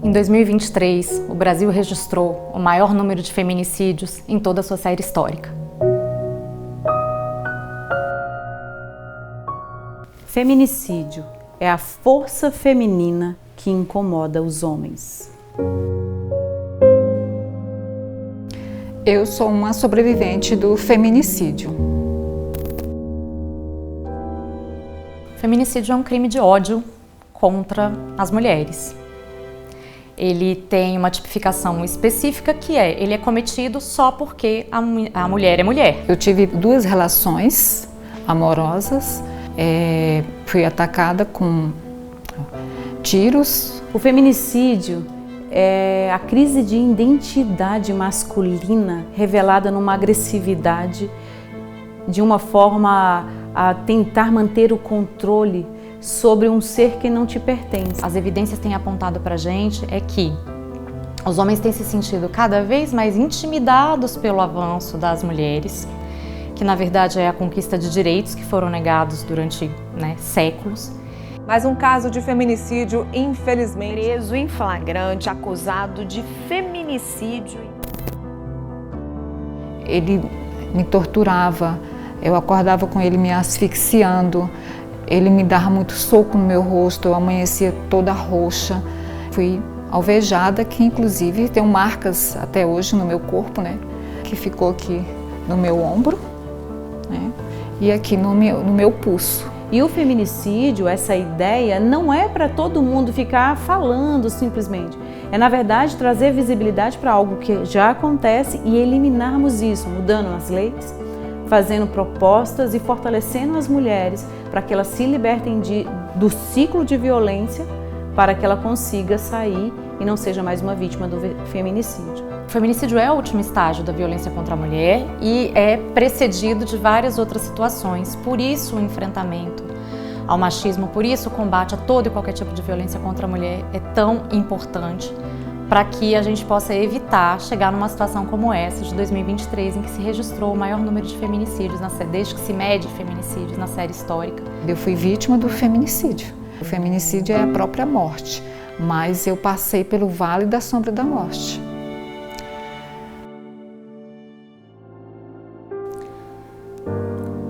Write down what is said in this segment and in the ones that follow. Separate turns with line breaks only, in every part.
Em 2023, o Brasil registrou o maior número de feminicídios em toda a sua série histórica.
Feminicídio é a força feminina que incomoda os homens.
Eu sou uma sobrevivente do feminicídio.
Feminicídio é um crime de ódio contra as mulheres. Ele tem uma tipificação específica ele é cometido só porque a mulher é mulher.
Eu tive 2 relações amorosas, fui atacada com tiros.
O feminicídio é a crise de identidade masculina revelada numa agressividade de uma forma a tentar manter o controle sobre um ser que não te pertence.
As evidências têm apontado pra gente que os homens têm se sentido cada vez mais intimidados pelo avanço das mulheres, que na verdade é a conquista de direitos que foram negados durante séculos.
Mais um caso de feminicídio, infelizmente.
Preso em flagrante, acusado de feminicídio.
Ele me torturava, eu acordava com ele me asfixiando, ele me dava muito soco no meu rosto, eu amanhecia toda roxa. Fui alvejada, que inclusive tem marcas até hoje no meu corpo, que ficou aqui no meu ombro, e aqui no meu pulso.
E o feminicídio, essa ideia, não é para todo mundo ficar falando simplesmente. É, na verdade, trazer visibilidade para algo que já acontece e eliminarmos isso, mudando as leis, fazendo propostas e fortalecendo as mulheres para que elas se libertem do ciclo de violência, para que ela consiga sair e não seja mais uma vítima do feminicídio.
O feminicídio é o último estágio da violência contra a mulher e é precedido de várias outras situações. Por isso o enfrentamento ao machismo, por isso o combate a todo e qualquer tipo de violência contra a mulher é tão importante para que a gente possa evitar chegar numa situação como essa de 2023, em que se registrou o maior número de feminicídios, desde que se mede feminicídios na série histórica.
Eu fui vítima do feminicídio. O feminicídio é a própria morte, mas eu passei pelo vale da sombra da morte.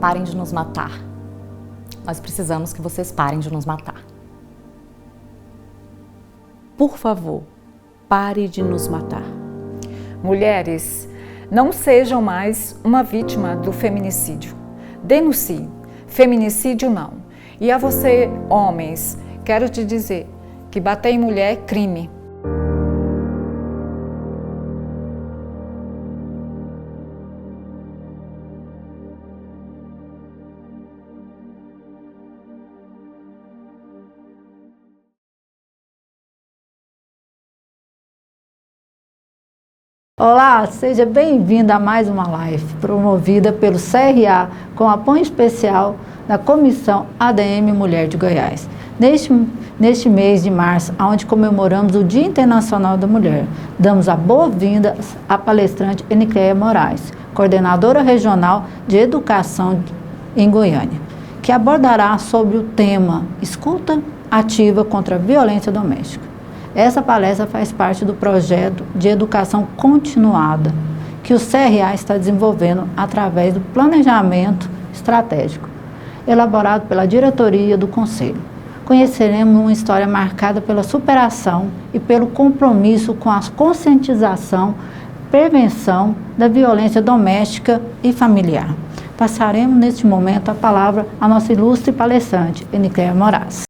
Parem de nos matar. Nós precisamos que vocês parem de nos matar.
Por favor, pare de nos matar.
Mulheres, não sejam mais uma vítima do feminicídio. Denuncie. Feminicídio não. E a você, homens, quero te dizer que bater em mulher é crime.
Olá, seja bem-vindo a mais uma live promovida pelo CRA com apoio especial da Comissão ADM Mulher de Goiás. Neste mês de março, onde comemoramos o Dia Internacional da Mulher, damos a boa-vinda à palestrante Enicleia Moraes, coordenadora regional de educação em Goiânia, que abordará sobre o tema Escuta Ativa contra a Violência Doméstica. Essa palestra faz parte do projeto de educação continuada que o CRA está desenvolvendo através do planejamento estratégico, elaborado pela diretoria do Conselho. Conheceremos uma história marcada pela superação e pelo compromisso com a conscientização, prevenção da violência doméstica e familiar. Passaremos neste momento a palavra à nossa ilustre palestrante, Enicleia Moraes.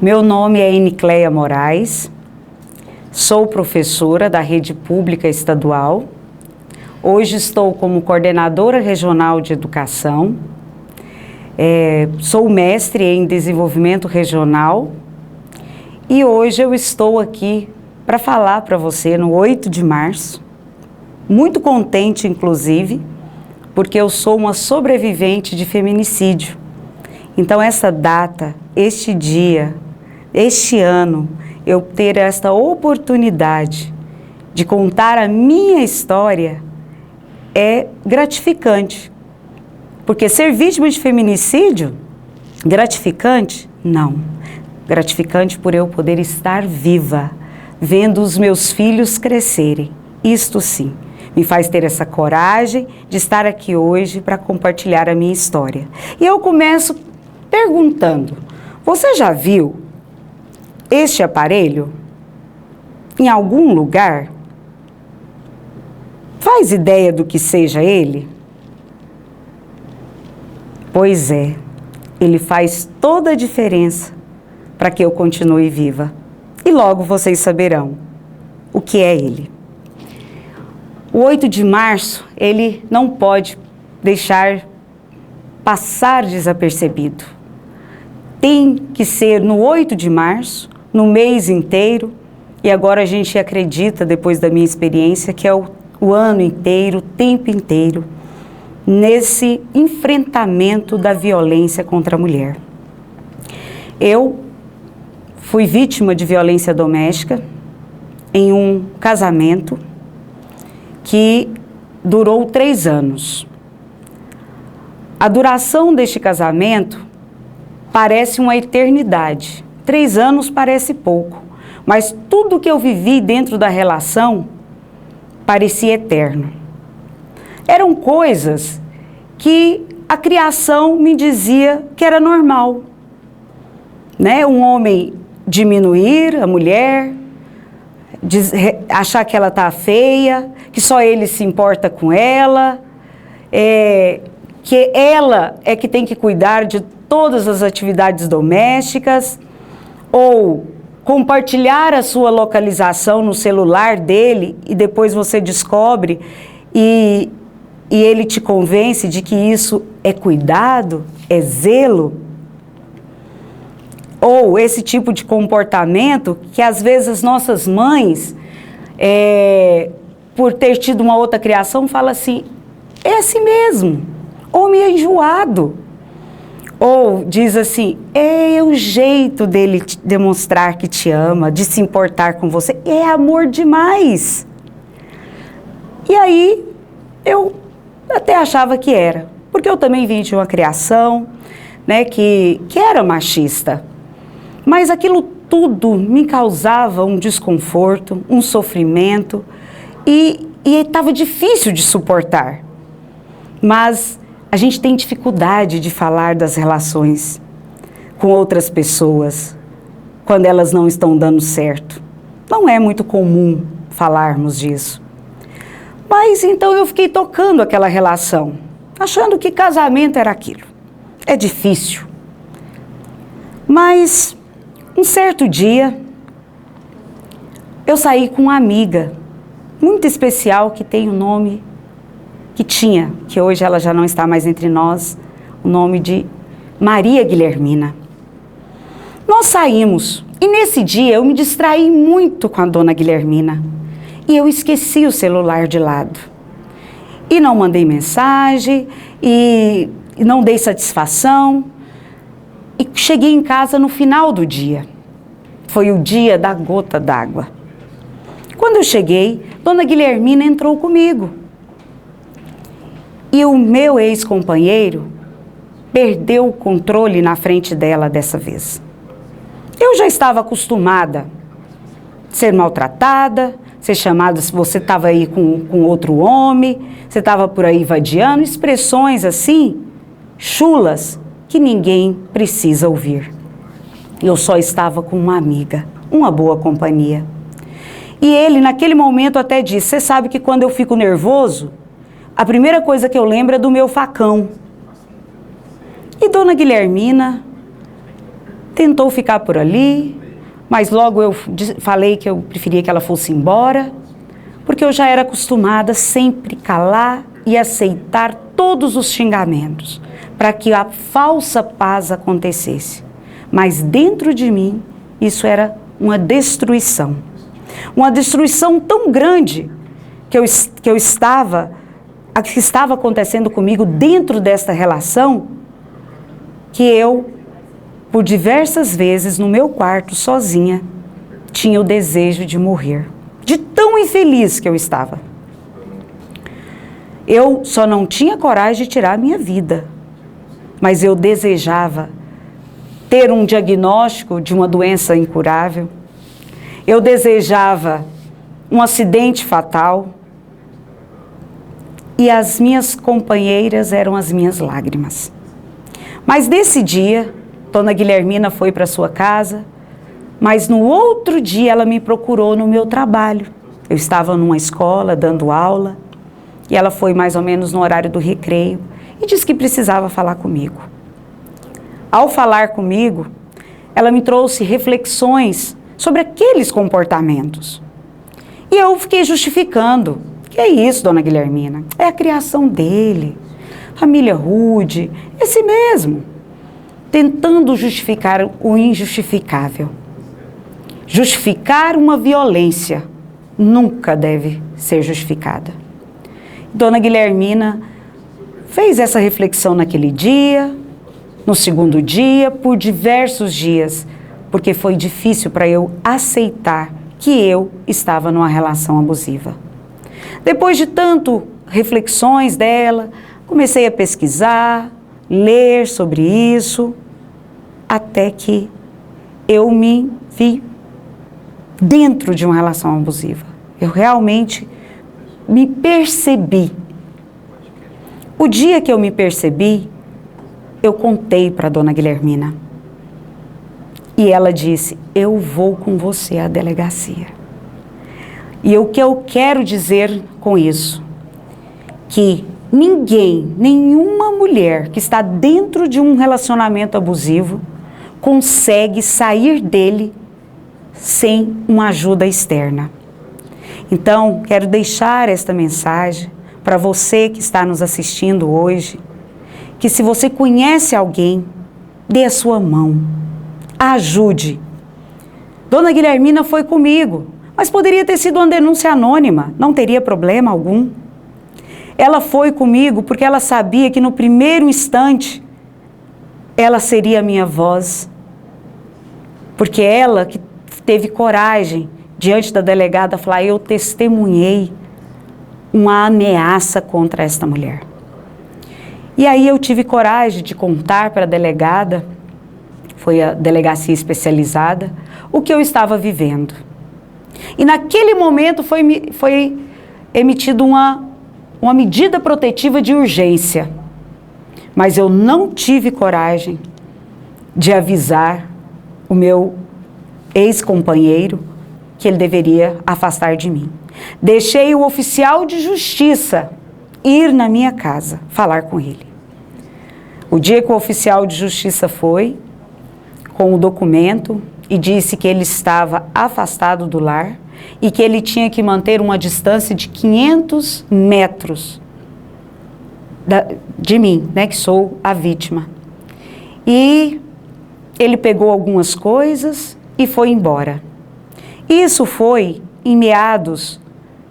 Meu nome é Enicleia Moraes, sou professora da Rede Pública Estadual. Hoje estou como coordenadora regional de educação, sou mestre em desenvolvimento regional e hoje eu estou aqui para falar para você no 8 de março, muito contente inclusive, porque eu sou uma sobrevivente de feminicídio. Então essa data, este dia, este ano, eu ter esta oportunidade de contar a minha história é gratificante. Porque ser vítima de feminicídio, gratificante, Não. Gratificante por eu poder estar viva, vendo os meus filhos crescerem. Isto sim, me faz ter essa coragem de estar aqui hoje para compartilhar a minha história. E eu começo perguntando, você já viu este aparelho em algum lugar? Faz ideia do que seja ele? Pois é, ele faz toda a diferença para que eu continue viva. E logo vocês saberão o que é ele. O 8 de março, ele não pode deixar passar desapercebido. Tem que ser no 8 de março, no mês inteiro, e agora a gente acredita, depois da minha experiência, que é o ano inteiro, o tempo inteiro, nesse enfrentamento da violência contra a mulher. Eu fui vítima de violência doméstica em um casamento que durou 3 anos. A duração deste casamento parece uma eternidade. 3 anos parece pouco, mas tudo que eu vivi dentro da relação parecia eterno. Eram coisas que a criação me dizia que era normal, né? Um homem diminuir a mulher, achar que ela está feia, que só ele se importa com ela, que ela é que tem que cuidar de todas as atividades domésticas, ou compartilhar a sua localização no celular dele e depois você descobre e ele te convence de que isso é cuidado, é zelo. Ou esse tipo de comportamento que às vezes as nossas mães, por ter tido uma outra criação, fala assim, é assim mesmo, homem é enjoado. Ou diz assim, é o jeito dele demonstrar que te ama, de se importar com você, é amor demais. E aí, eu até achava que era, porque eu também vim de uma criação, né, que era machista. Mas aquilo tudo me causava um desconforto, um sofrimento, e estava difícil de suportar. Mas a gente tem dificuldade de falar das relações com outras pessoas quando elas não estão dando certo. Não é muito comum falarmos disso. Mas então eu fiquei tocando aquela relação, achando que casamento era aquilo. É difícil. Mas um certo dia eu saí com uma amiga muito especial que tem o nome que hoje ela já não está mais entre nós, o nome de Maria Guilhermina. Nós saímos e nesse dia eu me distraí muito com a dona Guilhermina e eu esqueci o celular de lado. E não mandei mensagem e não dei satisfação e cheguei em casa no final do dia. Foi o dia da gota d'água. Quando eu cheguei, dona Guilhermina entrou comigo. E o meu ex-companheiro perdeu o controle na frente dela dessa vez. Eu já estava acostumada a ser maltratada, ser chamada se você estava aí com outro homem, você estava por aí vadiando, expressões assim, chulas, que ninguém precisa ouvir. Eu só estava com uma amiga, uma boa companhia. E ele, naquele momento, até disse, você sabe que quando eu fico nervoso, a primeira coisa que eu lembro é do meu facão. E dona Guilhermina tentou ficar por ali, mas logo eu falei que eu preferia que ela fosse embora, porque eu já era acostumada a sempre calar e aceitar todos os xingamentos, para que a falsa paz acontecesse. Mas dentro de mim, isso era uma destruição. Uma destruição tão grande que estava acontecendo comigo dentro desta relação, que eu, por diversas vezes, no meu quarto, sozinha, tinha o desejo de morrer. De tão infeliz que eu estava. Eu só não tinha coragem de tirar a minha vida, mas eu desejava ter um diagnóstico de uma doença incurável. Eu desejava um acidente fatal. E as minhas companheiras eram as minhas lágrimas. Mas nesse dia, Dona Guilhermina foi para sua casa, mas no outro dia ela me procurou no meu trabalho. Eu estava numa escola dando aula e ela foi mais ou menos no horário do recreio e disse que precisava falar comigo. Ao falar comigo, ela me trouxe reflexões sobre aqueles comportamentos. E eu fiquei justificando. Que é isso, Dona Guilhermina? É a criação dele, família rude, esse mesmo. Tentando justificar o injustificável. Justificar uma violência nunca deve ser justificada. Dona Guilhermina fez essa reflexão naquele dia, no segundo dia, por diversos dias, porque foi difícil para eu aceitar que eu estava numa relação abusiva. Depois de tanto reflexões dela, comecei a pesquisar, ler sobre isso, até que eu me vi dentro de uma relação abusiva. Eu realmente me percebi. O dia que eu me percebi, eu contei para a Dona Guilhermina. E ela disse, eu vou com você à delegacia. E o que eu quero dizer com isso? Que ninguém, nenhuma mulher que está dentro de um relacionamento abusivo consegue sair dele sem uma ajuda externa. Então, quero deixar esta mensagem para você que está nos assistindo hoje, que se você conhece alguém, dê a sua mão, ajude. Dona Guilhermina foi comigo, mas poderia ter sido uma denúncia anônima, não teria problema algum. Ela foi comigo porque ela sabia que no primeiro instante ela seria a minha voz. Porque ela que teve coragem, diante da delegada, falar, eu testemunhei uma ameaça contra esta mulher. E aí eu tive coragem de contar para a delegada, foi a delegacia especializada, o que eu estava vivendo. E naquele momento foi emitida uma medida protetiva de urgência. Mas eu não tive coragem de avisar o meu ex-companheiro que ele deveria afastar de mim. Deixei o oficial de justiça ir na minha casa falar com ele. O dia que o oficial de justiça foi, com o documento, e disse que ele estava afastado do lar e que ele tinha que manter uma distância de 500 metros de mim, né, que sou a vítima. E ele pegou algumas coisas e foi embora. Isso foi em meados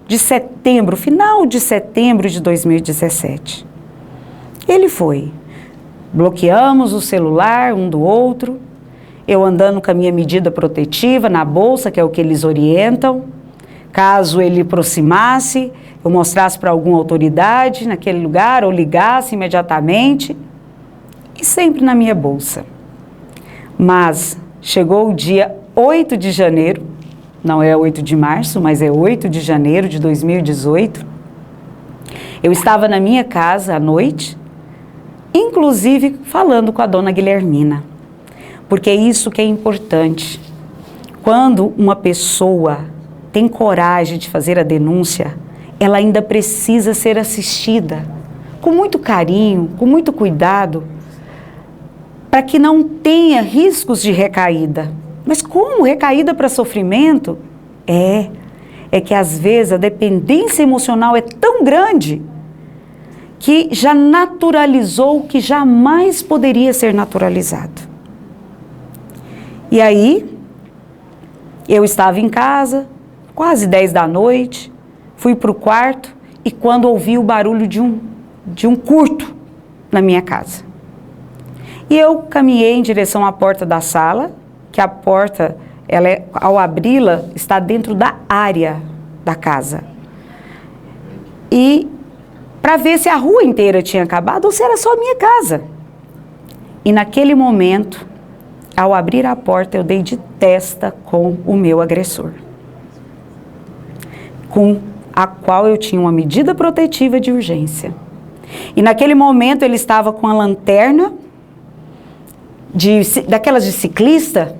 de setembro, final de setembro de 2017. Ele foi. Bloqueamos o celular um do outro, eu andando com a minha medida protetiva na bolsa, que é o que eles orientam. Caso ele aproximasse, eu mostrasse para alguma autoridade naquele lugar, ou ligasse imediatamente, e sempre na minha bolsa. Mas chegou o dia 8 de janeiro, não é 8 de março, mas é 8 de janeiro de 2018. Eu estava na minha casa à noite, inclusive falando com a Dona Guilhermina, porque é isso que é importante. Quando uma pessoa tem coragem de fazer a denúncia, ela ainda precisa ser assistida com muito carinho, com muito cuidado, para que não tenha riscos de recaída. Mas como recaída para sofrimento? É que às vezes a dependência emocional é tão grande que já naturalizou o que jamais poderia ser naturalizado. E aí, eu estava em casa, quase 10 da noite, fui para o quarto e quando ouvi o barulho de um curto na minha casa. E eu caminhei em direção à porta da sala, que a porta, ao abri-la, está dentro da área da casa. E para ver se a rua inteira tinha acabado ou se era só a minha casa. E naquele momento, ao abrir a porta, eu dei de testa com o meu agressor, com a qual eu tinha uma medida protetiva de urgência. E naquele momento ele estava com a lanterna, daquelas de ciclista,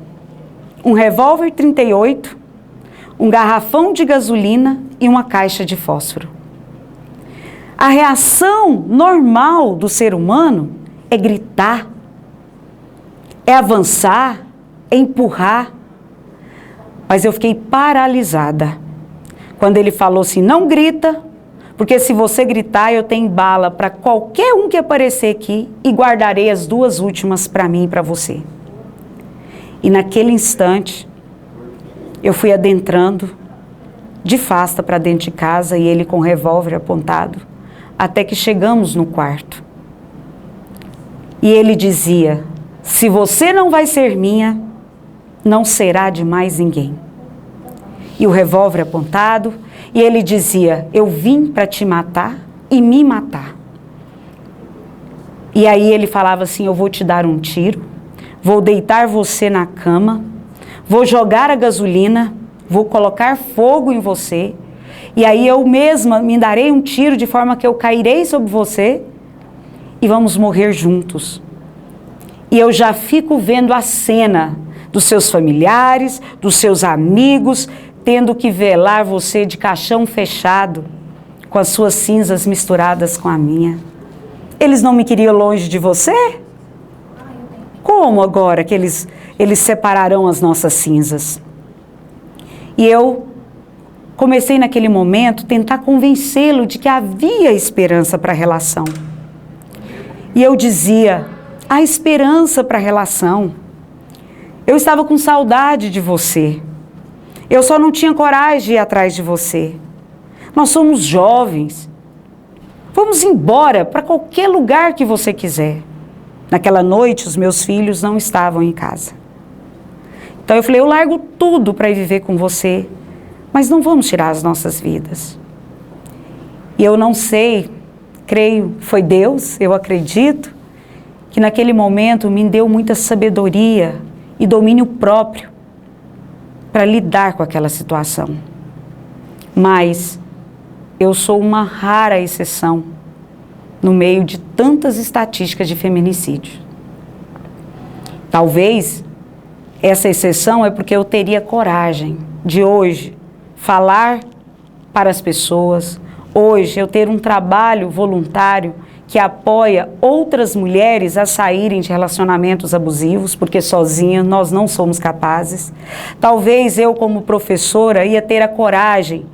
um revólver 38, um garrafão de gasolina e uma caixa de fósforo. A reação normal do ser humano é gritar, é avançar, é empurrar. Mas eu fiquei paralisada quando ele falou assim: não grita, porque se você gritar eu tenho bala para qualquer um que aparecer aqui e guardarei as 2 últimas para mim e para você. E naquele instante eu fui adentrando de fasta para dentro de casa e ele com o revólver apontado, até que chegamos no quarto. E ele dizia: se você não vai ser minha, não será de mais ninguém. E o revólver apontado, e ele dizia: eu vim para te matar e me matar. E aí ele falava assim: eu vou te dar um tiro, vou deitar você na cama, vou jogar a gasolina, vou colocar fogo em você, e aí eu mesma me darei um tiro de forma que eu cairei sobre você e vamos morrer juntos. E eu já fico vendo a cena dos seus familiares, dos seus amigos, tendo que velar você de caixão fechado, com as suas cinzas misturadas com a minha. Eles não me queriam longe de você? Como agora que eles separarão as nossas cinzas? E eu comecei naquele momento a tentar convencê-lo de que havia esperança para a relação. E eu dizia: há esperança para a relação. Eu estava com saudade de você. Eu só não tinha coragem de ir atrás de você. Nós somos jovens. Vamos embora para qualquer lugar que você quiser. Naquela noite, os meus filhos não estavam em casa. Então eu falei: eu largo tudo para ir viver com você, mas não vamos tirar as nossas vidas. E eu não sei, creio, foi Deus, eu acredito, que naquele momento me deu muita sabedoria e domínio próprio para lidar com aquela situação. Mas eu sou uma rara exceção no meio de tantas estatísticas de feminicídio. Talvez essa exceção é porque eu teria coragem de hoje falar para as pessoas, hoje eu ter um trabalho voluntário que apoia outras mulheres a saírem de relacionamentos abusivos, porque sozinha nós não somos capazes. Talvez eu, como professora, ia ter a coragem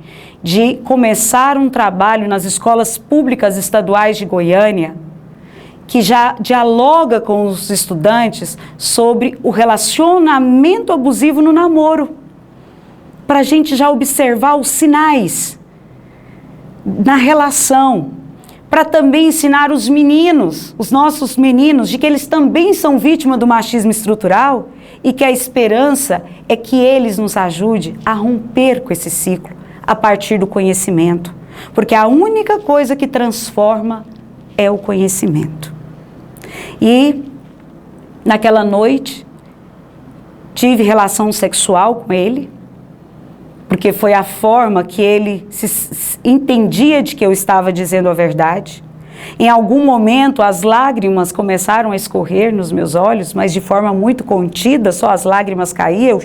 de começar um trabalho nas escolas públicas estaduais de Goiânia, que já dialoga com os estudantes sobre o relacionamento abusivo no namoro, para a gente já observar os sinais na relação, para também ensinar os meninos, os nossos meninos, de que eles também são vítimas do machismo estrutural e que a esperança é que eles nos ajudem a romper com esse ciclo a partir do conhecimento, porque a única coisa que transforma é o conhecimento. E naquela noite tive relação sexual com ele, porque foi a forma que ele entendia de que eu estava dizendo a verdade. Em algum momento as lágrimas começaram a escorrer nos meus olhos, mas de forma muito contida, só as lágrimas caíam,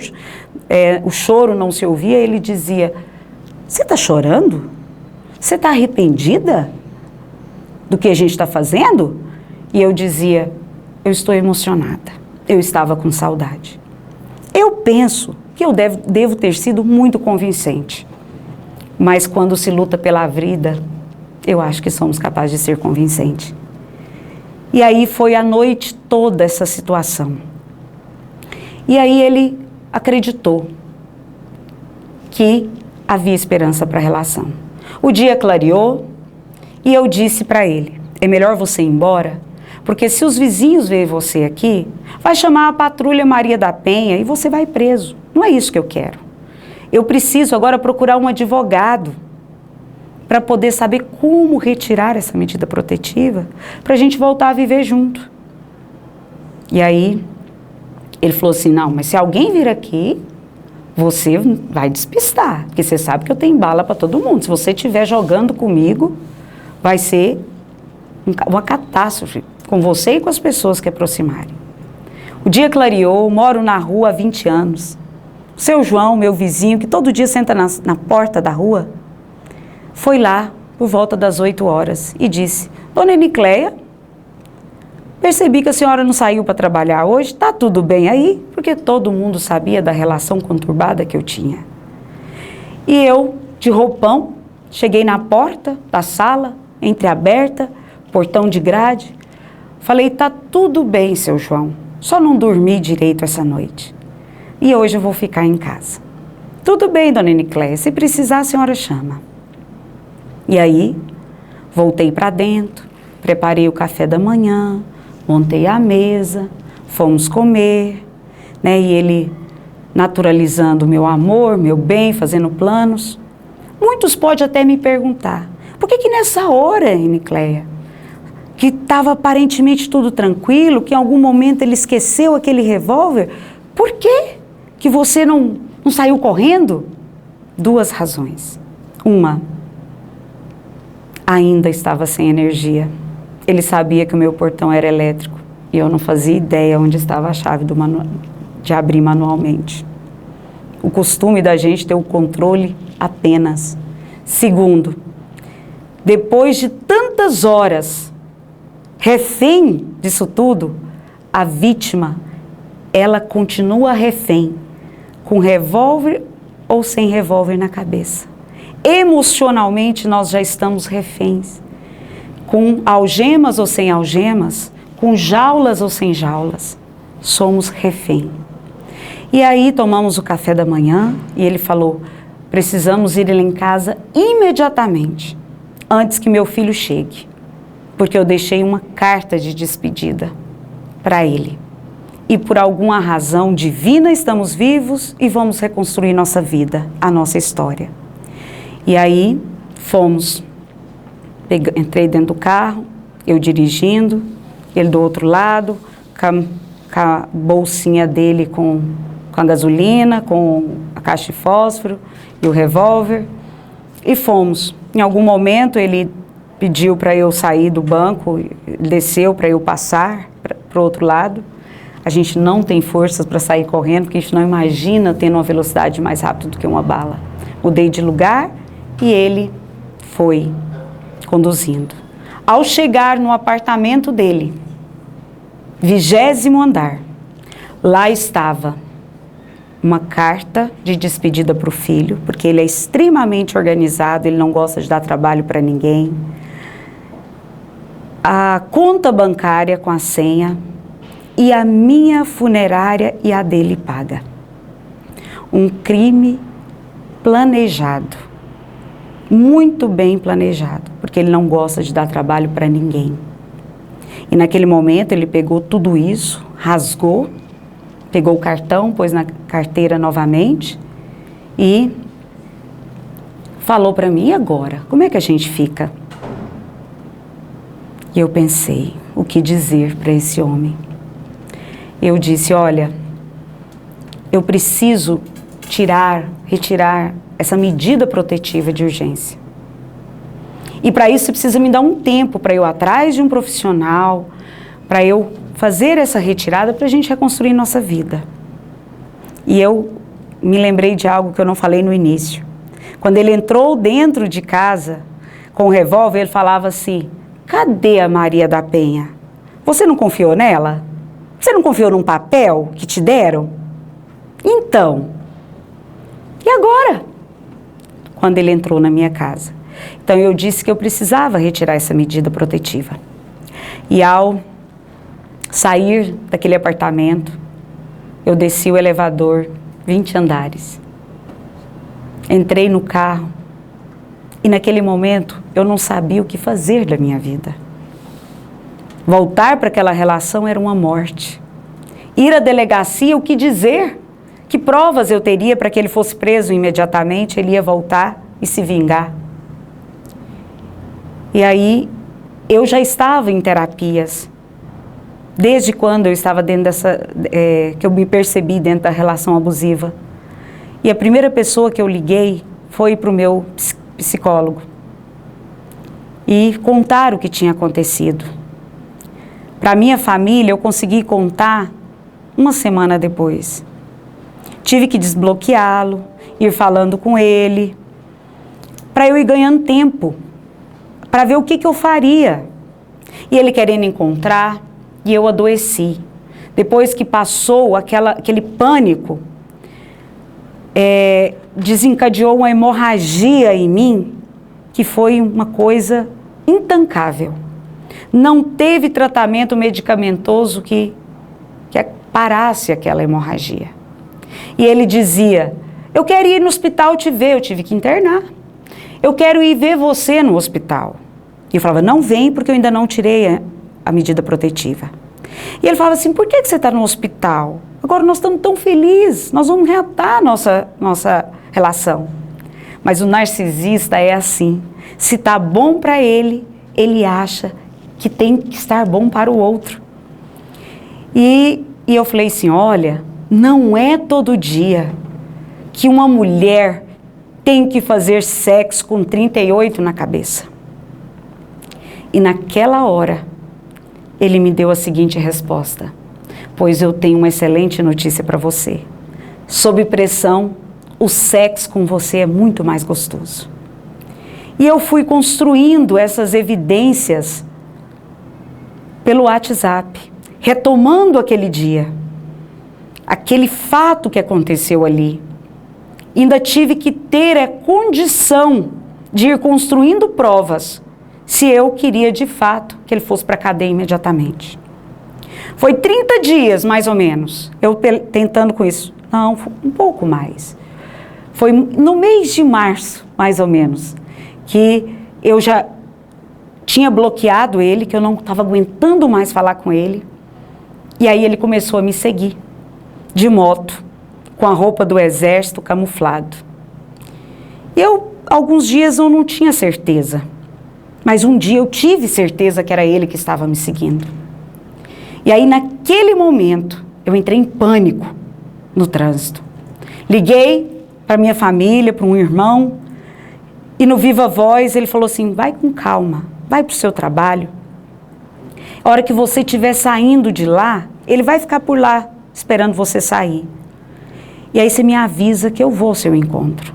o choro não se ouvia. Ele dizia: você está chorando? Você está arrependida do que a gente está fazendo? E eu dizia: eu estou emocionada, eu estava com saudade. Eu penso que eu devo ter sido muito convincente, mas quando se luta pela vida, eu acho que somos capazes de ser convincentes. E aí foi a noite toda essa situação. E aí ele acreditou que havia esperança para a relação. O dia clareou e eu disse para ele: é melhor você ir embora, porque se os vizinhos verem você aqui, vai chamar a patrulha Maria da Penha e você vai preso. Não é isso que eu quero. Eu preciso agora procurar um advogado para poder saber como retirar essa medida protetiva para a gente voltar a viver junto. E aí Ele falou assim, não, mas se alguém vir aqui, você vai despistar, porque você sabe que eu tenho bala para todo mundo. Se você estiver jogando comigo, vai ser uma catástrofe com você e com as pessoas que aproximarem. O dia clareou, moro na rua há 20 anos. O seu João, meu vizinho, que todo dia senta na porta da rua, foi lá por volta das 8 horas e disse, Dona Enicléia, percebi que a senhora não saiu para trabalhar hoje, está tudo bem aí? Porque todo mundo sabia da relação conturbada que eu tinha. E eu, de roupão, cheguei na porta da sala, entreaberta, portão de grade, falei, tá tudo bem, seu João, só não dormi direito essa noite. E hoje eu vou ficar em casa. Tudo bem, Dona Enicléia, se precisar a senhora chama. E aí, voltei para dentro, preparei o café da manhã, montei a mesa, fomos comer, né? E ele naturalizando o meu amor, meu bem, fazendo planos. Muitos podem até me perguntar, por que nessa hora, Enicléia, que estava aparentemente tudo tranquilo, que em algum momento ele esqueceu aquele revólver, por que você não saiu correndo? 2 razões. Uma, ainda estava sem energia. Ele sabia que o meu portão era elétrico e eu não fazia ideia onde estava a chave de abrir manualmente. O costume da gente ter o controle apenas. Segundo, depois de tantas horas refém disso tudo, a vítima, ela continua refém, com revólver ou sem revólver na cabeça. Emocionalmente nós já estamos reféns, com algemas ou sem algemas, com jaulas ou sem jaulas, somos refém. E aí tomamos o café da manhã e ele falou, precisamos ir lá em casa imediatamente, antes que meu filho chegue, porque eu deixei uma carta de despedida para ele. E por alguma razão divina estamos vivos e vamos reconstruir nossa vida, a nossa história. E aí fomos, entrei dentro do carro, eu dirigindo, ele do outro lado, com a bolsinha dele com a gasolina, com a caixa de fósforo e o revólver. E fomos. Em algum momento ele pediu para eu sair do banco, desceu para eu passar para o outro lado. A gente não tem forças para sair correndo, porque a gente não imagina tendo uma velocidade mais rápida do que uma bala. Mudei de lugar e ele foi conduzindo. Ao chegar no apartamento dele, 20º andar, lá estava uma carta de despedida para o filho, porque ele é extremamente organizado, ele não gosta de dar trabalho para ninguém. A conta bancária com a senha e a minha funerária e a dele paga. Um crime planejado, muito bem planejado, porque ele não gosta de dar trabalho para ninguém. E naquele momento ele pegou tudo isso, rasgou, pegou o cartão, pôs na carteira novamente e falou para mim, e agora? Como é que a gente fica? E eu pensei, o que dizer para esse homem? Eu disse, olha, eu preciso retirar essa medida protetiva de urgência. E para isso você precisa me dar um tempo para eu ir atrás de um profissional, para eu fazer essa retirada para a gente reconstruir nossa vida. E eu me lembrei de algo que eu não falei no início. Quando ele entrou dentro de casa com o revólver, ele falava assim, cadê a Maria da Penha? Você não confiou nela? Você não confiou num papel que te deram? Então, e agora? Quando ele entrou na minha casa. Então eu disse que eu precisava retirar essa medida protetiva. E ao sair daquele apartamento, eu desci o elevador, 20 andares. Entrei no carro e naquele momento eu não sabia o que fazer da minha vida. Voltar para aquela relação era uma morte. Ir à delegacia, o que dizer? Que provas eu teria para que ele fosse preso imediatamente? Ele ia voltar e se vingar. E aí, eu já estava em terapias. desde quando eu estava dentro que eu me percebi dentro da relação abusiva. E a primeira pessoa que eu liguei foi para o meu psicólogo e contar o que tinha acontecido. Para minha família, eu consegui contar uma semana depois. Tive que desbloqueá-lo, ir falando com ele, para eu ir ganhando tempo, para ver o que eu faria. E ele querendo encontrar, e eu adoeci. Depois que passou aquele pânico, desencadeou uma hemorragia em mim, que foi uma coisa intancável. Não teve tratamento medicamentoso que parasse aquela hemorragia. E ele dizia, eu quero ir no hospital te ver, eu tive que internar. Eu quero ir ver você no hospital. E eu falava, não vem porque eu ainda não tirei a medida protetiva. E ele falava assim, por que você está no hospital? Agora nós estamos tão felizes, nós vamos reatar a nossa relação. Mas o narcisista é assim, se está bom para ele, ele acha que tem que estar bom para o outro. E eu falei assim, olha, não é todo dia que uma mulher tem que fazer sexo com 38 na cabeça. E naquela hora, ele me deu a seguinte resposta, pois eu tenho uma excelente notícia para você. Sob pressão, o sexo com você é muito mais gostoso. E eu fui construindo essas evidências pelo WhatsApp, retomando aquele dia, aquele fato que aconteceu ali. Ainda tive que ter a condição de ir construindo provas, se eu queria de fato que ele fosse para a cadeia imediatamente. Foi 30 dias, mais ou menos, eu tentando com isso. Não, um pouco mais. Foi no mês de março, mais ou menos, que eu já tinha bloqueado ele, que eu não estava aguentando mais falar com ele. E aí ele começou a me seguir, de moto, com a roupa do exército camuflado. Alguns dias eu não tinha certeza, mas um dia eu tive certeza que era ele que estava me seguindo. E aí naquele momento eu entrei em pânico no trânsito. Liguei para minha família, para um irmão, e no Viva Voz ele falou assim, vai com calma, vai para o seu trabalho. A hora que você estiver saindo de lá, ele vai ficar por lá, esperando você sair. E aí você me avisa que eu vou ao seu encontro.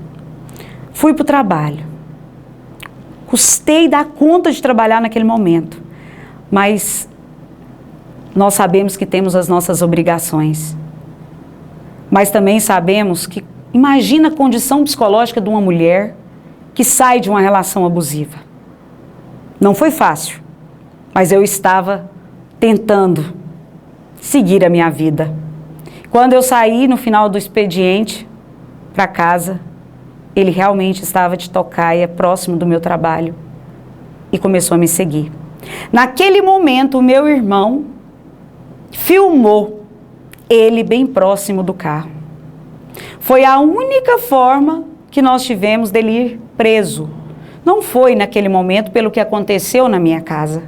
Fui para o trabalho. Custei dar conta de trabalhar naquele momento. Mas nós sabemos que temos as nossas obrigações. Mas também sabemos que, imagina a condição psicológica de uma mulher que sai de uma relação abusiva. Não foi fácil, mas eu estava tentando seguir a minha vida. Quando eu saí no final do expediente para casa, ele realmente estava de tocaia, próximo do meu trabalho, e começou a me seguir. Naquele momento, o meu irmão filmou ele bem próximo do carro. Foi a única forma que nós tivemos dele ir preso. Não foi naquele momento pelo que aconteceu na minha casa.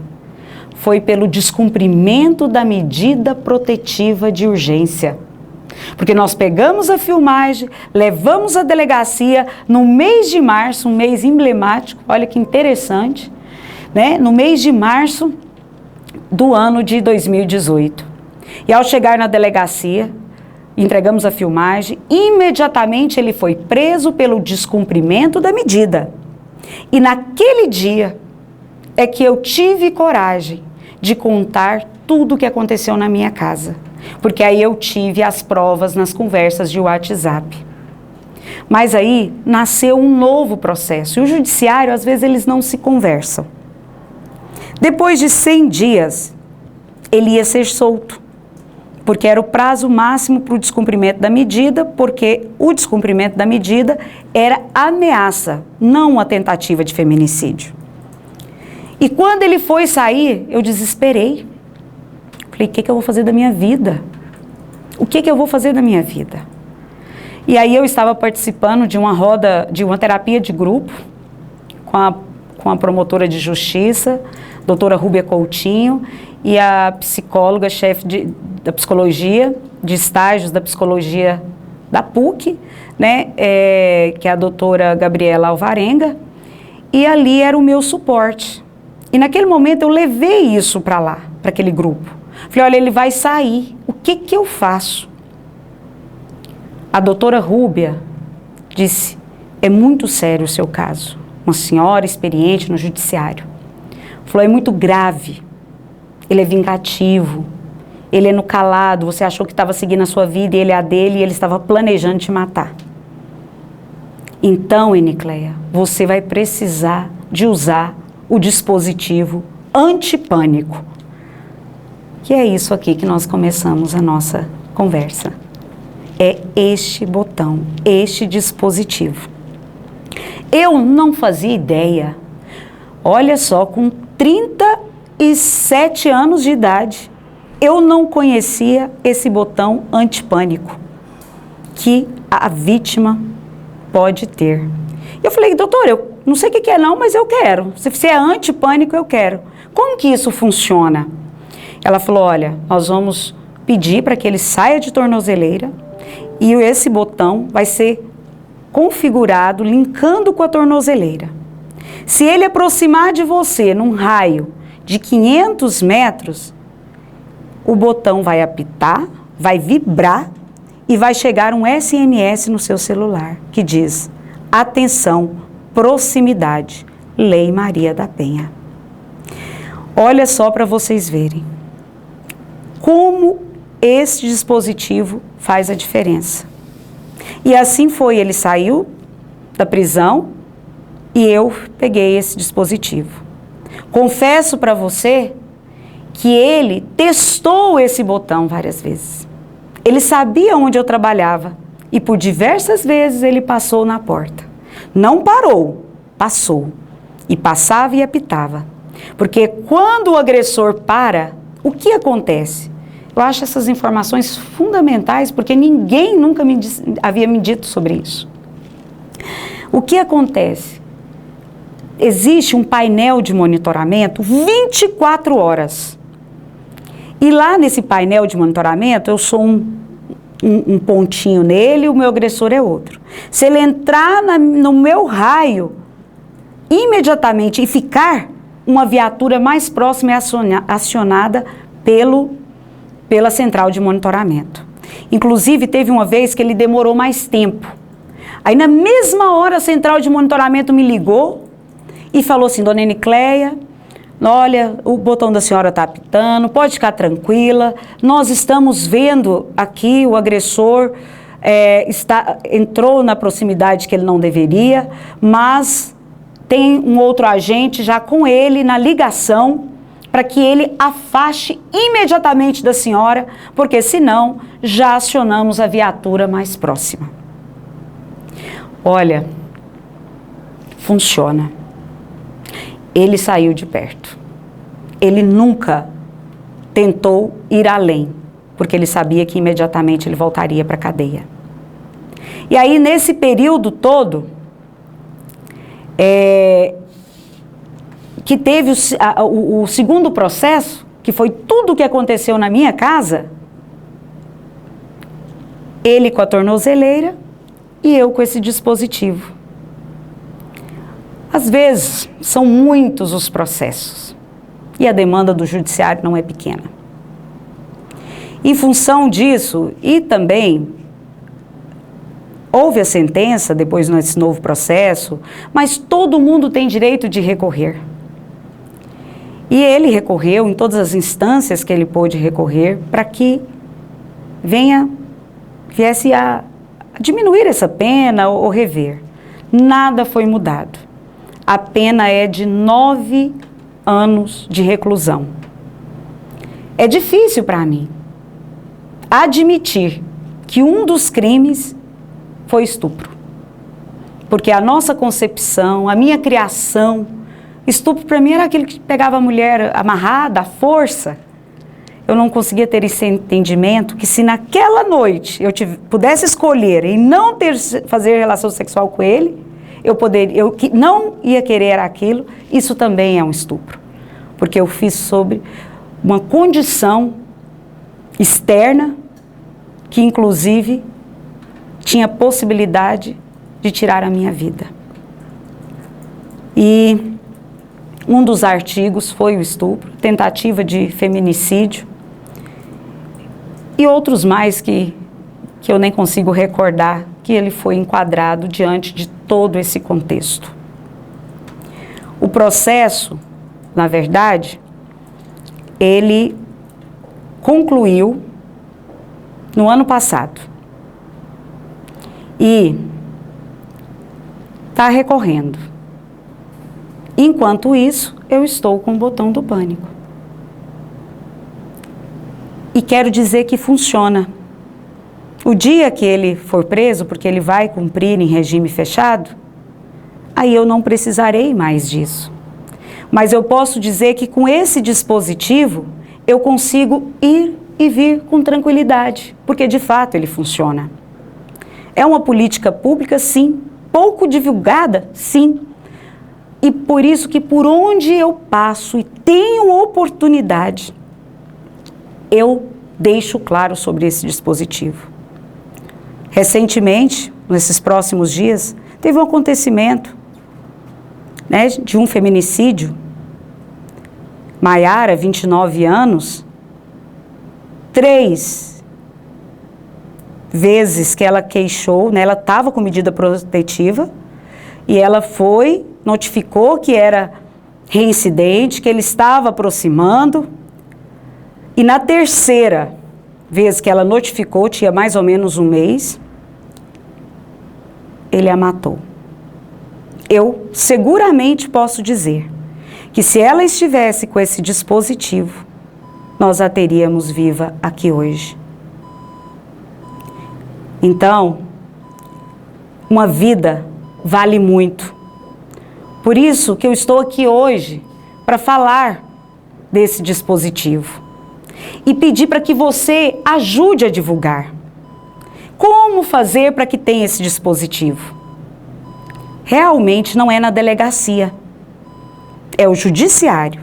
Foi pelo descumprimento da medida protetiva de urgência. Porque nós pegamos a filmagem, levamos à delegacia no mês de março, um mês emblemático, olha que interessante, né? No mês de março do ano de 2018. E ao chegar na delegacia, entregamos a filmagem, imediatamente ele foi preso pelo descumprimento da medida. E naquele dia é que eu tive coragem de contar tudo o que aconteceu na minha casa. Porque aí eu tive as provas nas conversas de WhatsApp. Mas aí nasceu um novo processo. E o judiciário, às vezes, eles não se conversam. Depois de 100 dias, ele ia ser solto. Porque era o prazo máximo para o descumprimento da medida, porque o descumprimento da medida era ameaça, não uma tentativa de feminicídio. E quando ele foi sair, eu desesperei. Falei, o que eu vou fazer da minha vida? O que eu vou fazer da minha vida? E aí eu estava participando de uma roda, de uma terapia de grupo, com com a promotora de justiça, doutora Rúbia Coutinho, e a psicóloga, chefe da psicologia, de estágios da psicologia da PUC, né, que é a doutora Gabriela Alvarenga, e ali era o meu suporte. E naquele momento eu levei isso para lá, para aquele grupo. Falei, olha, ele vai sair, o que eu faço? A doutora Rúbia disse, é muito sério o seu caso, uma senhora experiente no judiciário. Falou, é muito grave, ele é vingativo, ele é no calado, você achou que estava seguindo a sua vida e ele é a dele e ele estava planejando te matar. Então, Enicleia, você vai precisar de usar o dispositivo antipânico. Que é isso aqui que nós começamos a nossa conversa. É este botão, este dispositivo. Eu não fazia ideia, olha só, com 37 anos de idade, eu não conhecia esse botão antipânico que a vítima pode ter. Eu falei, doutor, eu não sei o que é não, mas eu quero. Se é antipânico, eu quero. Como que isso funciona? Ela falou, olha, nós vamos pedir para que ele saia de tornozeleira e esse botão vai ser configurado, linkando com a tornozeleira. Se ele aproximar de você num raio de 500 metros, o botão vai apitar, vai vibrar e vai chegar um SMS no seu celular que diz, atenção, proximidade, Lei Maria da Penha. Olha só para vocês verem como esse dispositivo faz a diferença. E assim foi, ele saiu da prisão e eu peguei esse dispositivo. Confesso para você que ele testou esse botão várias vezes. Ele sabia onde eu trabalhava e por diversas vezes ele passou na porta. Não parou, passou. E passava e apitava. Porque quando o agressor para, o que acontece? Eu acho essas informações fundamentais porque ninguém nunca havia me dito sobre isso. O que acontece? Existe um painel de monitoramento 24 horas. E lá nesse painel de monitoramento, eu sou um pontinho nele e o meu agressor é outro. Se ele entrar no meu raio, imediatamente, e ficar, uma viatura mais próxima é acionada pela central de monitoramento. Inclusive, teve uma vez que ele demorou mais tempo. Aí, na mesma hora, a central de monitoramento me ligou e falou assim, dona Enicleia, olha, o botão da senhora está apitando, pode ficar tranquila, nós estamos vendo aqui o agressor entrou na proximidade que ele não deveria, mas tem um outro agente já com ele na ligação para que ele afaste imediatamente da senhora, porque senão já acionamos a viatura mais próxima. Olha, funciona. Ele saiu de perto. Ele nunca tentou ir além, porque ele sabia que imediatamente ele voltaria para a cadeia. E aí, nesse período todo, que teve o segundo processo, que foi tudo o que aconteceu na minha casa, ele com a tornozeleira e eu com esse dispositivo. Às vezes, são muitos os processos e a demanda do judiciário não é pequena. Em função disso, e também houve a sentença depois nesse novo processo, mas todo mundo tem direito de recorrer. E ele recorreu em todas as instâncias que ele pôde recorrer para que viesse a diminuir essa pena ou rever. Nada foi mudado. A pena é de 9 anos de reclusão. É difícil para mim admitir que um dos crimes foi estupro. Porque a nossa concepção, a minha criação, estupro para mim era aquele que pegava a mulher amarrada, à força. Eu não conseguia ter esse entendimento que se naquela noite eu pudesse escolher em não fazer relação sexual com ele, eu não ia querer aquilo, isso também é um estupro. Porque eu fiz sobre uma condição externa que, inclusive, tinha possibilidade de tirar a minha vida. E um dos artigos foi o estupro, tentativa de feminicídio e outros mais que eu nem consigo recordar que ele foi enquadrado diante de todo esse contexto. O processo, na verdade, ele concluiu no ano passado e está recorrendo. Enquanto isso, eu estou com o botão do pânico. E quero dizer que funciona. O dia que ele for preso, porque ele vai cumprir em regime fechado, aí eu não precisarei mais disso. Mas eu posso dizer que com esse dispositivo, eu consigo ir e vir com tranquilidade, porque de fato ele funciona. É uma política pública, sim. Pouco divulgada, sim. E por isso que por onde eu passo e tenho oportunidade, eu deixo claro sobre esse dispositivo. Recentemente, nesses próximos dias, teve um acontecimento, né, de um feminicídio. Maiara, 29 anos, 3 vezes que ela queixou, né, ela estava com medida protetiva e ela foi, notificou que era reincidente, que ele estava aproximando, e na terceira vez que ela notificou, tinha mais ou menos um mês, ele a matou. Eu seguramente posso dizer que se ela estivesse com esse dispositivo, nós a teríamos viva aqui hoje. Então, uma vida vale muito. Por isso que eu estou aqui hoje para falar desse dispositivo e pedir para que você ajude a divulgar. Como fazer para que tenha esse dispositivo? Realmente não é na delegacia, é o judiciário.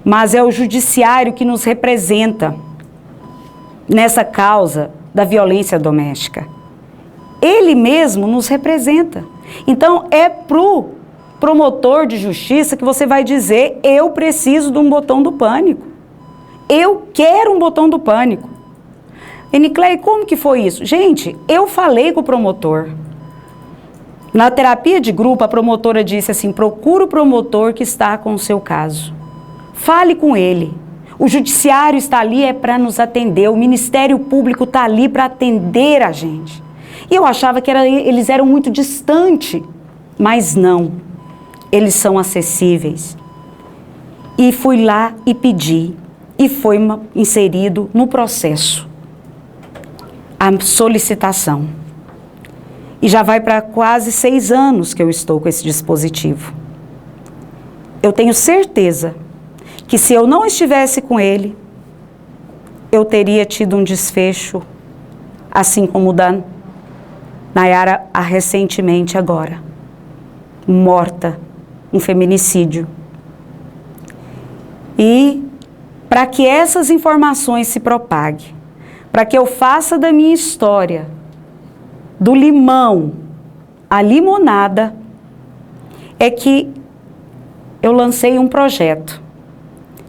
Mas é o judiciário que nos representa nessa causa da violência doméstica. Ele mesmo nos representa. Então é pro promotor de justiça que você vai dizer: eu preciso de um botão do pânico. Eu quero um botão do pânico. Enicleia, como que foi isso? Gente, eu falei com o promotor. Na terapia de grupo, a promotora disse assim: procura o promotor que está com o seu caso. Fale com ele. O judiciário está ali para nos atender, o Ministério Público está ali para atender a gente. E eu achava que eles eram muito distantes, mas não. Eles são acessíveis. E fui lá e pedi, e foi inserido no processo a solicitação. E já vai para quase 6 anos que eu estou com esse dispositivo. Eu tenho certeza que se eu não estivesse com ele, eu teria tido um desfecho, assim como o da Nayara recentemente agora, morta, um feminicídio. E para que essas informações se propaguem, para que eu faça da minha história, do limão à limonada, é que eu lancei um projeto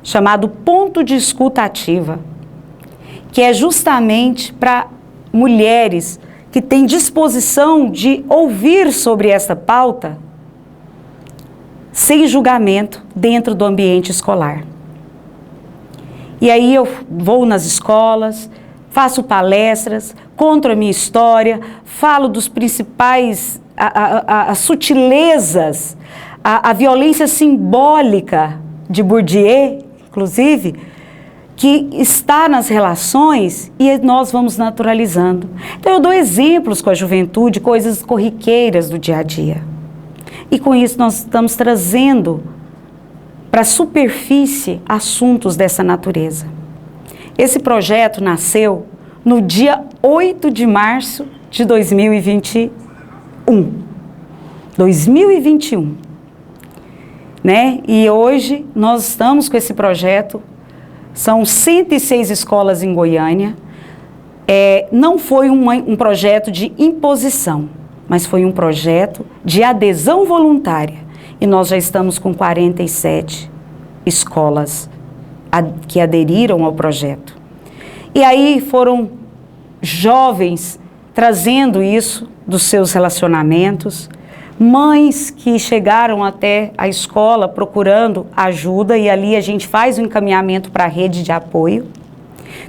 chamado Ponto de Escuta Ativa, que é justamente para mulheres que têm disposição de ouvir sobre essa pauta sem julgamento dentro do ambiente escolar. E aí eu vou nas escolas, faço palestras, conto a minha história, falo dos principais, as sutilezas, a violência simbólica de Bourdieu, inclusive, que está nas relações e nós vamos naturalizando. Então eu dou exemplos com a juventude, coisas corriqueiras do dia a dia. E com isso nós estamos trazendo para a superfície assuntos dessa natureza. Esse projeto nasceu no dia 8 de março de 2021. 2021. Né? E hoje nós estamos com esse projeto, são 106 escolas em Goiânia. Não foi um projeto de imposição, mas foi um projeto de adesão voluntária. E nós já estamos com 47 escolas que aderiram ao projeto. E aí foram jovens trazendo isso dos seus relacionamentos, mães que chegaram até a escola procurando ajuda e ali a gente faz o encaminhamento para a rede de apoio.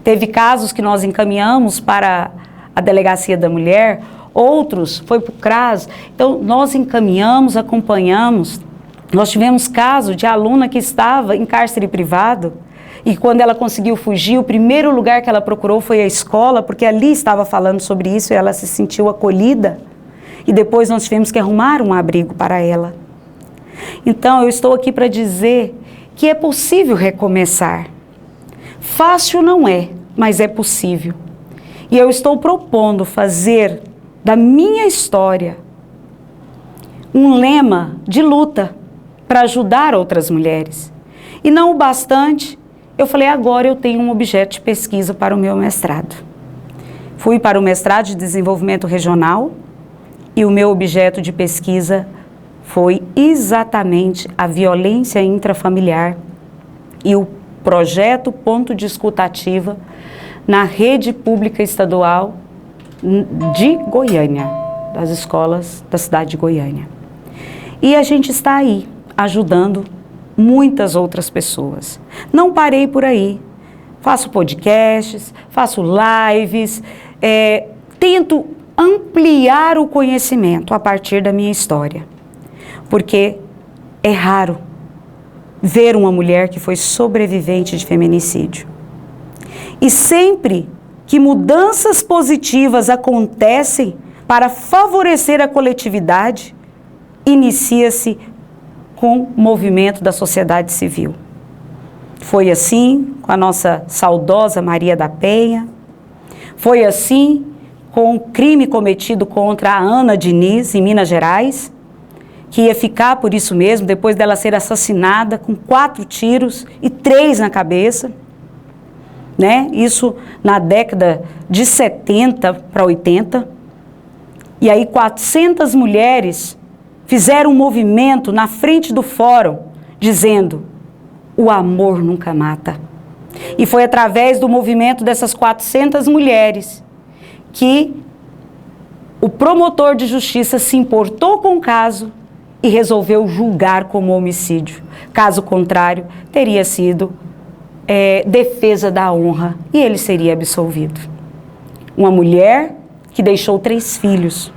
Teve casos que nós encaminhamos para a Delegacia da Mulher, outros foi para o CRAS. Então, nós encaminhamos, acompanhamos. Nós tivemos caso de aluna que estava em cárcere privado e quando ela conseguiu fugir, o primeiro lugar que ela procurou foi a escola, porque ali estava falando sobre isso e ela se sentiu acolhida. E depois nós tivemos que arrumar um abrigo para ela. Então, eu estou aqui para dizer que é possível recomeçar. Fácil não é, mas é possível. E eu estou propondo fazer da minha história um lema de luta para ajudar outras mulheres. E não o bastante, eu falei, agora eu tenho um objeto de pesquisa para o meu mestrado. Fui para o mestrado de desenvolvimento regional e o meu objeto de pesquisa foi exatamente a violência intrafamiliar e o projeto Ponto de Escuta Ativa na rede pública estadual de Goiânia, das escolas da cidade de Goiânia. E a gente está aí, ajudando muitas outras pessoas. Não parei por aí. Faço podcasts, faço lives, tento ampliar o conhecimento a partir da minha história. Porque é raro ver uma mulher que foi sobrevivente de feminicídio. E sempre que mudanças positivas acontecem para favorecer a coletividade, inicia-se com o movimento da sociedade civil. Foi assim com a nossa saudosa Maria da Penha, foi assim com o crime cometido contra a Ana Diniz, em Minas Gerais, que ia ficar por isso mesmo, depois dela ser assassinada com 4 tiros e 3 na cabeça, né? Isso na década de 70 para 80. E aí 400 mulheres fizeram um movimento na frente do fórum, dizendo, o amor nunca mata. E foi através do movimento dessas 400 mulheres que o promotor de justiça se importou com o caso e resolveu julgar como homicídio. Caso contrário, teria sido defesa da honra e ele seria absolvido. Uma mulher que deixou 3 filhos.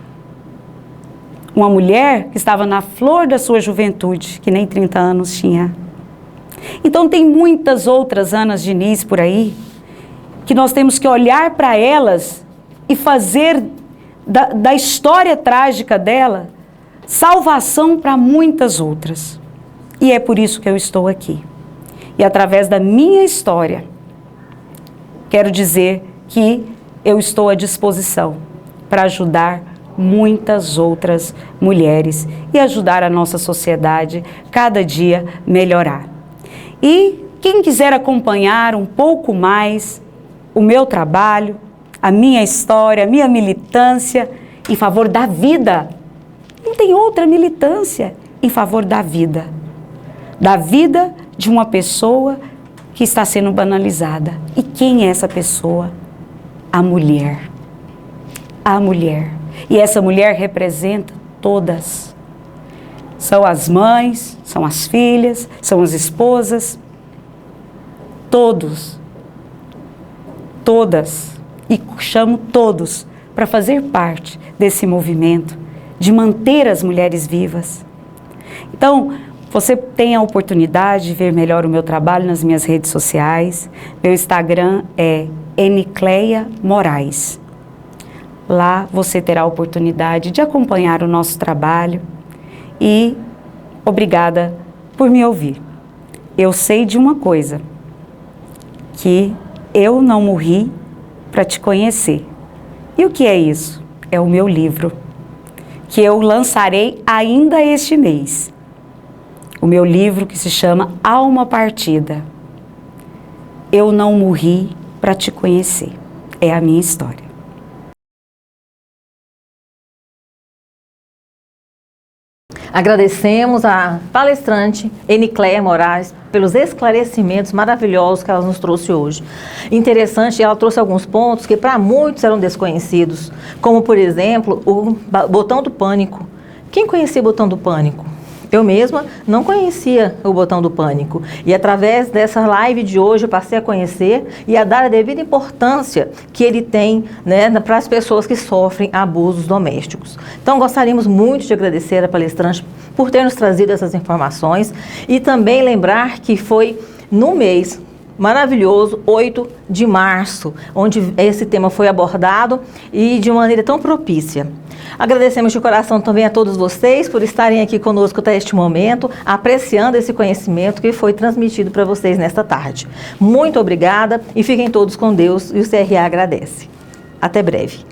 Uma mulher que estava na flor da sua juventude, que nem 30 anos tinha. Então tem muitas outras Anas Diniz por aí, que nós temos que olhar para elas e fazer da história trágica dela salvação para muitas outras. E é por isso que eu estou aqui. E através da minha história, quero dizer que eu estou à disposição para ajudar muitas outras mulheres e ajudar a nossa sociedade cada dia melhorar. E quem quiser acompanhar um pouco mais o meu trabalho, a minha história, a minha militância em favor da vida, não tem outra militância em favor da vida de uma pessoa que está sendo banalizada. E quem é essa pessoa? A mulher. A mulher. E essa mulher representa todas. São as mães, são as filhas, são as esposas, todos, todas, e chamo todos para fazer parte desse movimento de manter as mulheres vivas. Então, você tem a oportunidade de ver melhor o meu trabalho nas minhas redes sociais. Meu Instagram é Nicleia Moraes. Lá você terá a oportunidade de acompanhar o nosso trabalho e obrigada por me ouvir. Eu sei de uma coisa, que eu não morri para te conhecer. E o que é isso? É o meu livro, que eu lançarei ainda este mês. O meu livro que se chama Alma Partida. Eu não morri para te conhecer. É a minha história.
Agradecemos a palestrante Enicléia Moraes pelos esclarecimentos maravilhosos que ela nos trouxe hoje. Interessante, ela trouxe alguns pontos que para muitos eram desconhecidos, como por exemplo o botão do pânico. Quem conhecia o botão do pânico? Eu mesma não conhecia o botão do pânico e através dessa live de hoje eu passei a conhecer e a dar a devida importância que ele tem, né, para as pessoas que sofrem abusos domésticos. Então gostaríamos muito de agradecer a palestrante por ter nos trazido essas informações e também lembrar que foi no mês maravilhoso, 8 de março, onde esse tema foi abordado e de uma maneira tão propícia. Agradecemos de coração também a todos vocês por estarem aqui conosco até este momento, apreciando esse conhecimento que foi transmitido para vocês nesta tarde. Muito obrigada e fiquem todos com Deus e o CRA agradece. Até breve.